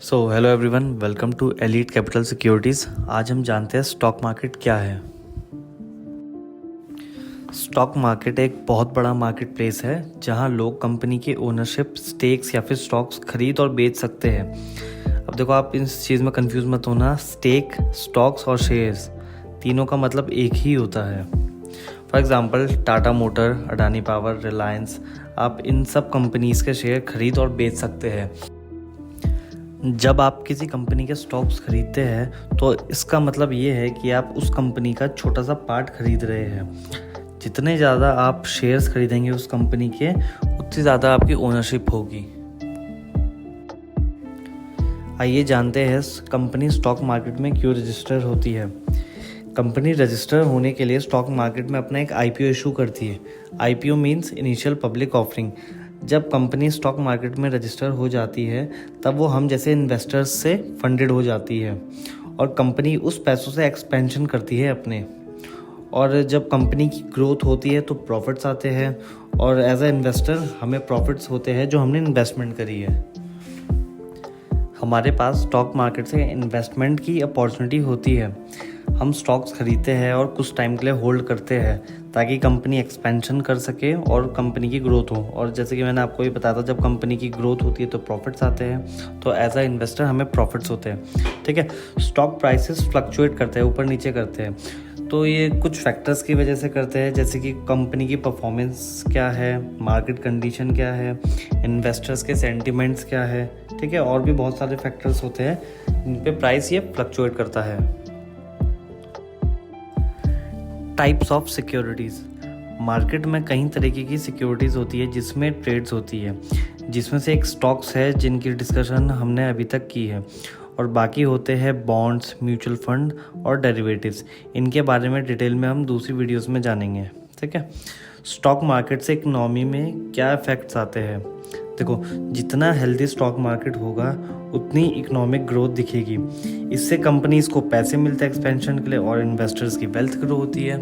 So hello everyone, welcome to elite capital securities. आज हम जानते हैं स्टॉक मार्केट क्या है। स्टॉक मार्केट एक बहुत बड़ा मार्केट प्लेस है जहां लोग कंपनी की ओनरशिप, स्टेक्स या फिर स्टॉक्स खरीद और बेच सकते हैं। अब देखो, आप इस चीज़ में कंफ्यूज मत होना। स्टेक, स्टॉक्स और शेयर्स तीनों का मतलब एक ही होता है। For example Tata motor, Adani power, Reliance, आप इन सब कंपनीज़ के शेयर खरीद और बेच सकते हैं। जब आप किसी कंपनी के स्टॉक्स खरीदते हैं तो इसका मतलब ये है कि आप उस कंपनी का छोटा सा पार्ट खरीद रहे हैं। जितने ज़्यादा आप शेयर्स खरीदेंगे उस कंपनी के, उतनी ज़्यादा आपकी ओनरशिप होगी। आइए जानते हैं कंपनी स्टॉक मार्केट में क्यों रजिस्टर होती है। कंपनी रजिस्टर होने के लिए स्टॉक मार्केट में अपना एक आईपीओ इशू करती है। IPO means initial public offering. जब कंपनी स्टॉक मार्केट में रजिस्टर हो जाती है तब वो हम जैसे इन्वेस्टर्स से फंडेड हो जाती है और कंपनी उस पैसों से एक्सपेंशन करती है अपने। और जब कंपनी की ग्रोथ होती है तो प्रॉफिट्स आते हैं और एज अ इन्वेस्टर हमें प्रॉफिट्स होते हैं जो हमने इन्वेस्टमेंट करी है। हमारे पास स्टॉक मार्केट से इन्वेस्टमेंट की अपॉर्चुनिटी होती है। हम स्टॉक्स खरीदते हैं और कुछ टाइम के लिए होल्ड करते हैं ताकि कंपनी एक्सपेंशन कर सके और कंपनी की ग्रोथ हो। और जैसे कि मैंने आपको ये बताया था, जब कंपनी की ग्रोथ होती है तो प्रॉफिट्स आते हैं, तो एज अ इन्वेस्टर हमें प्रॉफिट्स होते हैं। ठीक है। स्टॉक प्राइसेस फ्लक्चुएट करते हैं, ऊपर नीचे करते हैं, तो ये कुछ फैक्टर्स की वजह से करते हैं, जैसे कि कंपनी की परफॉर्मेंस क्या है, मार्केट कंडीशन क्या है, इन्वेस्टर्स के सेंटिमेंट्स क्या है। ठीक है। और भी बहुत सारे फैक्टर्स होते हैं जिन पे प्राइस ये फ्लक्चुएट करता है। Types of securities. मार्केट में कई तरीके की सिक्योरिटीज़ होती है जिसमें ट्रेड्स होती है, जिसमें से एक स्टॉक्स है जिनकी डिस्कशन हमने अभी तक की है, और बाकी होते हैं बॉन्ड्स, म्यूचुअल फंड और डेरिवेटिव्स। इनके बारे में डिटेल में हम दूसरी वीडियोस में जानेंगे। ठीक है। स्टॉक मार्केट से इकोनॉमी में क्या इफेक्ट्स आते हैं। देखो, जितना हेल्दी स्टॉक मार्केट होगा उतनी इकोनॉमिक ग्रोथ दिखेगी। इससे कंपनीज को पैसे मिलते हैं एक्सपेंशन के लिए और इन्वेस्टर्स की वेल्थ ग्रो होती है।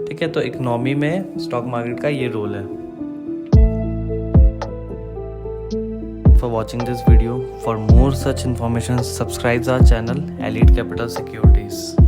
ठीक है। तो इकोनॉमी में स्टॉक मार्केट का ये रोल है। For watching this video, for more such information subscribe our channel elite capital securities.